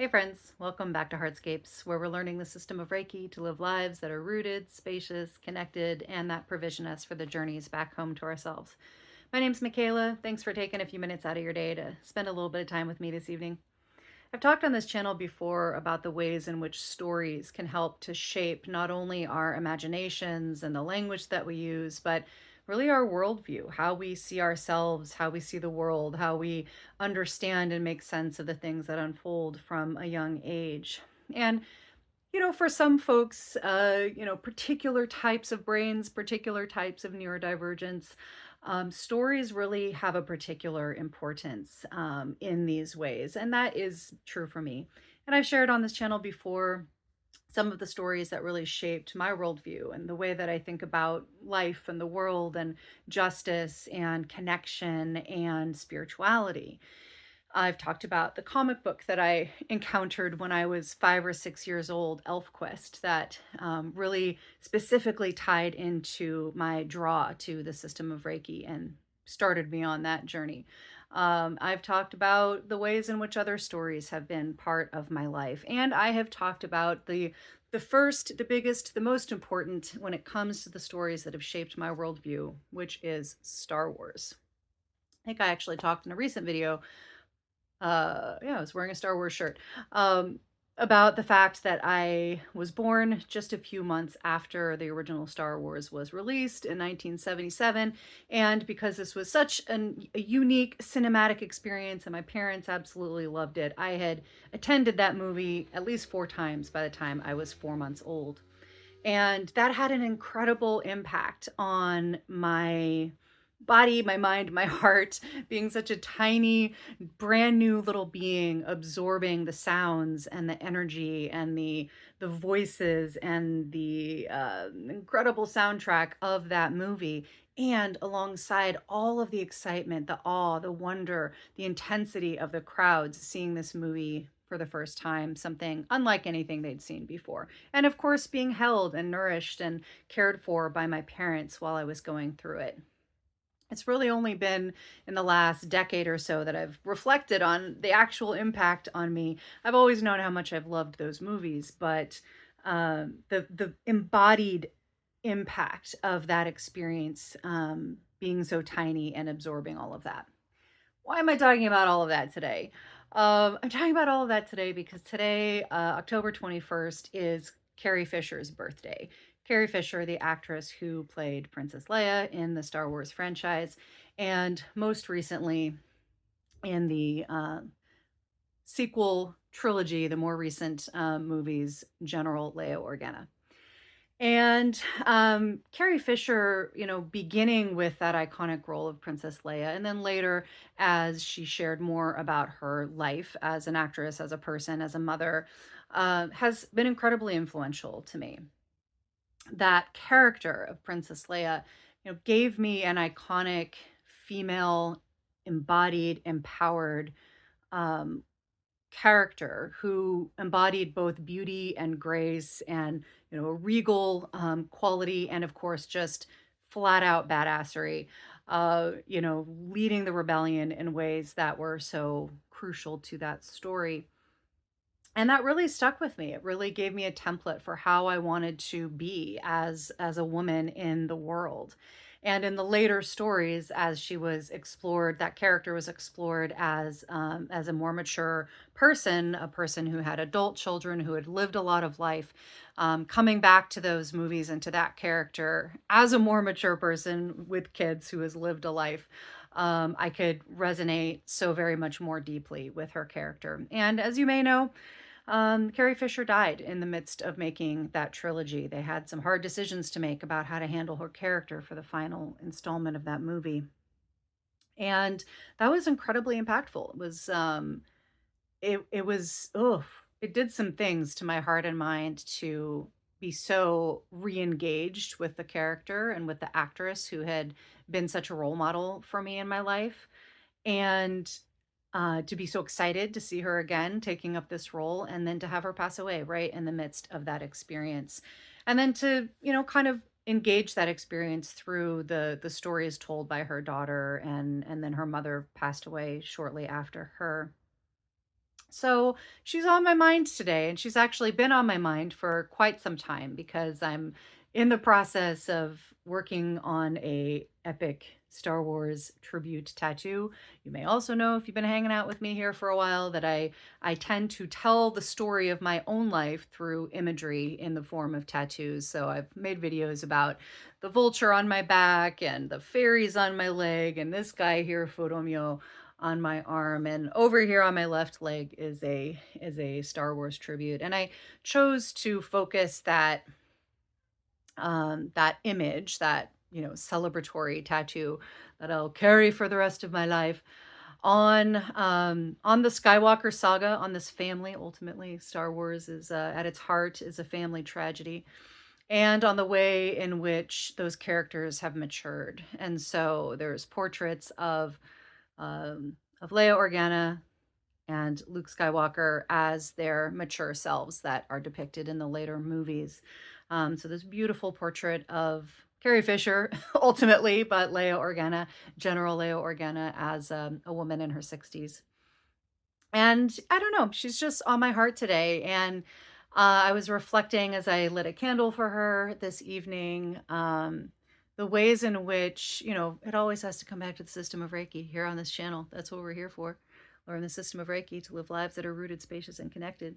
Hey friends, welcome back to Heartscapes, where we're learning the system of Reiki to live lives that are rooted, spacious, connected, and that provision us for the journeys back home to ourselves. My name's Michaela. Thanks for taking a few minutes out of your day to spend a little bit of time with me this evening. I've talked on this channel before about the ways in which stories can help to shape not only our imaginations and the language that we use, but really our worldview, how we see ourselves, how we see the world, how we understand and make sense of the things that unfold from a young age. And for some folks, particular types of brains, particular types of neurodivergence, stories really have a particular importance in these ways. And that is true for me. And I've shared on this channel before some of the stories that really shaped my worldview and the way that I think about life and the world and justice and connection and spirituality. I've talked about the comic book that I encountered when I was 5 or 6 years old, ElfQuest, that really specifically tied into my draw to the system of Reiki and started me on that journey. I've talked about the ways in which other stories have been part of my life, and I have talked about the first, the biggest, the most important when it comes to the stories that have shaped my worldview, which is Star Wars. I think I actually talked in a recent video, yeah, I was wearing a Star Wars shirt, about the fact that I was born just a few months after the original Star Wars was released in 1977. And because this was such a unique cinematic experience and my parents absolutely loved it, I had attended that movie at least 4 times by the time I was 4 months old. And that had an incredible impact on my body, my mind, my heart, being such a tiny, brand new little being, absorbing the sounds and the energy and the voices and the incredible soundtrack of that movie. And alongside all of the excitement, the awe, the wonder, the intensity of the crowds seeing this movie for the first time, something unlike anything they'd seen before. And of course, being held and nourished and cared for by my parents while I was going through it. It's really only been in the last decade or so that I've reflected on the actual impact on me. I've always known how much I've loved those movies, but the embodied impact of that experience, being so tiny and absorbing all of that. Why am I talking about all of that today? I'm talking about all of that today because today, October 21st, is Carrie Fisher's birthday. Carrie Fisher, the actress who played Princess Leia in the Star Wars franchise, and most recently in the sequel trilogy, the more recent movies, General Leia Organa. And Carrie Fisher, beginning with that iconic role of Princess Leia, and then later as she shared more about her life as an actress, as a person, as a mother, has been incredibly influential to me. That character of Princess Leia, gave me an iconic female, embodied, empowered um, character who embodied both beauty and grace and a regal quality, and of course just flat out badassery, leading the rebellion in ways that were so crucial to that story. And that really stuck with me. It really gave me a template for how I wanted to be as a woman in the world. And in the later stories, as she was explored, that character was explored as a more mature person, a person who had adult children, who had lived a lot of life. Coming back to those movies and to that character as a more mature person with kids who has lived a life, I could resonate so very much more deeply with her character. And as you may know, Carrie Fisher died in the midst of making that trilogy. They had some hard decisions to make about how to handle her character for the final installment of that movie. And that was incredibly impactful. It did some things to my heart and mind to be so re-engaged with the character and with the actress who had been such a role model for me in my life. And to be so excited to see her again taking up this role, and then to have her pass away right in the midst of that experience. And then to, kind of engage that experience through the stories told by her daughter, and then her mother passed away shortly after her. So she's on my mind today, and she's actually been on my mind for quite some time because I'm in the process of working on a epic Star Wars tribute tattoo. You may also know, if you've been hanging out with me here for a while, that I tend to tell the story of my own life through imagery in the form of tattoos. So I've made videos about the vulture on my back and the fairies on my leg and this guy here, Fudomyo, on my arm, and over here on my left leg is a Star Wars tribute. And I chose to focus that image, that celebratory tattoo that I'll carry for the rest of my life, on the Skywalker saga, on this family. Ultimately, Star Wars is, at its heart, is a family tragedy, and on the way in which those characters have matured. And so there's portraits of Leia Organa and Luke Skywalker as their mature selves that are depicted in the later movies. So this beautiful portrait of Carrie Fisher, ultimately, but Leia Organa, General Leia Organa, as a woman in her 60s. And I don't know, she's just on my heart today. And I was reflecting as I lit a candle for her this evening, the ways in which, it always has to come back to the system of Reiki here on this channel. That's what we're here for. Learn the system of Reiki to live lives that are rooted, spacious, and connected.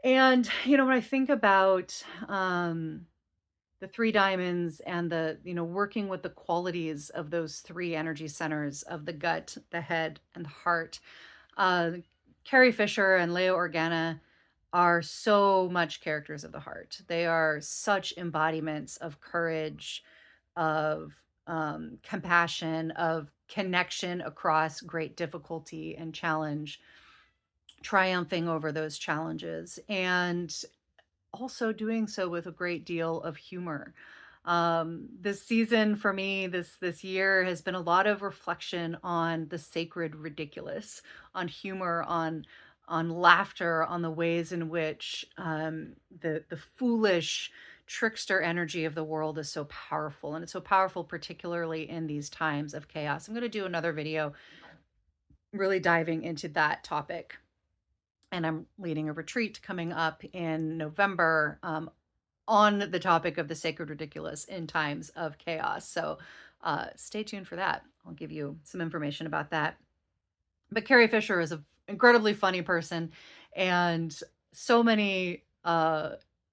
And, when I think about the three diamonds and working with the qualities of those three energy centers of the gut, the head, and the heart, uh, Carrie Fisher and Leia Organa are so much characters of the heart. They are such embodiments of courage, of compassion, of connection across great difficulty and challenge, triumphing over those challenges, and also doing so with a great deal of humor. This season for me, this year, has been a lot of reflection on the sacred ridiculous, on humor, on laughter, on the ways in which the foolish trickster energy of the world is so powerful, and it's so powerful particularly in these times of chaos. I'm going to do another video really diving into that topic, and I'm leading a retreat coming up in November, on the topic of the sacred ridiculous in times of chaos. So stay tuned for that. I'll give you some information about that. But Carrie Fisher is an incredibly funny person, and so many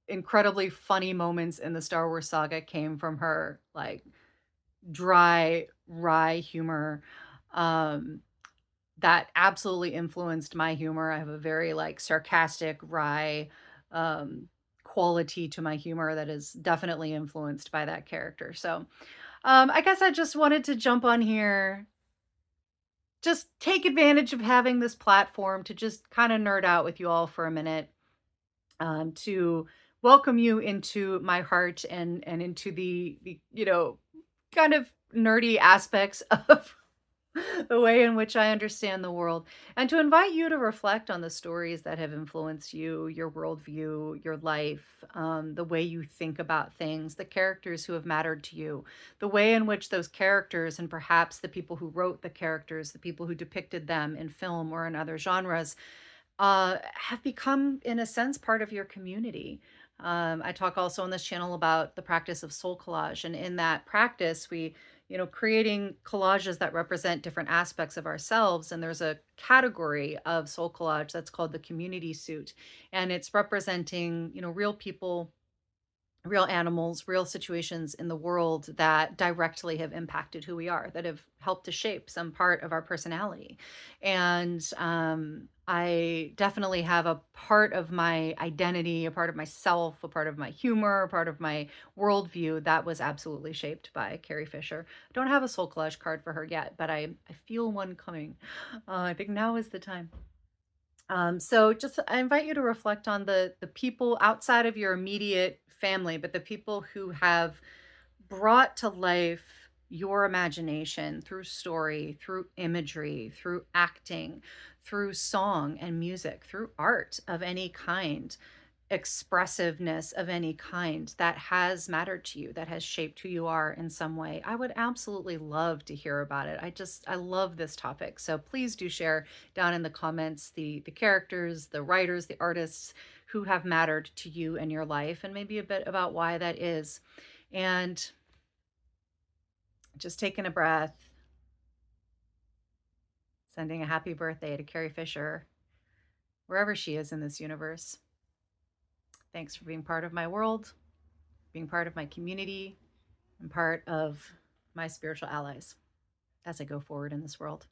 incredibly funny moments in the Star Wars saga came from her, like, dry, wry humor. That absolutely influenced my humor. I have a very, like, sarcastic, wry quality to my humor that is definitely influenced by that character. So I guess I just wanted to jump on here, just take advantage of having this platform to just kind of nerd out with you all for a minute, to welcome you into my heart and into the kind of nerdy aspects of the way in which I understand the world, and to invite you to reflect on the stories that have influenced you, your worldview, your life, the way you think about things, the characters who have mattered to you, the way in which those characters, and perhaps the people who wrote the characters, the people who depicted them in film or in other genres, have become, in a sense, part of your community. I talk also on this channel about the practice of soul collage. And in that practice, we, creating collages that represent different aspects of ourselves. And there's a category of soul collage that's called the community suit. And it's representing, real people, real animals, real situations in the world that directly have impacted who we are, that have helped to shape some part of our personality. And I definitely have a part of my identity, a part of myself, a part of my humor, a part of my worldview that was absolutely shaped by Carrie Fisher. I don't have a soul collage card for her yet, but I feel one coming. I think now is the time. So just I invite you to reflect on the people outside of your immediate family, but the people who have brought to life your imagination through story, through imagery, through acting, through song and music, through art of any kind. expressiveness of any kind that has mattered to you, that has shaped who you are in some way, I would absolutely love to hear about it. I love this topic. So please do share down in the comments the characters, the writers, the artists who have mattered to you in your life, and maybe a bit about why that is. And just taking a breath, sending a happy birthday to Carrie Fisher, wherever she is in this universe. Thanks for being part of my world, being part of my community, and part of my spiritual allies as I go forward in this world.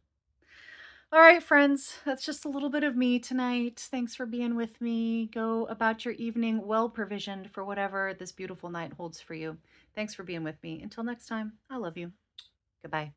All right, friends, that's just a little bit of me tonight. Thanks for being with me. Go about your evening well provisioned for whatever this beautiful night holds for you. Thanks for being with me. Until next time, I love you. Goodbye.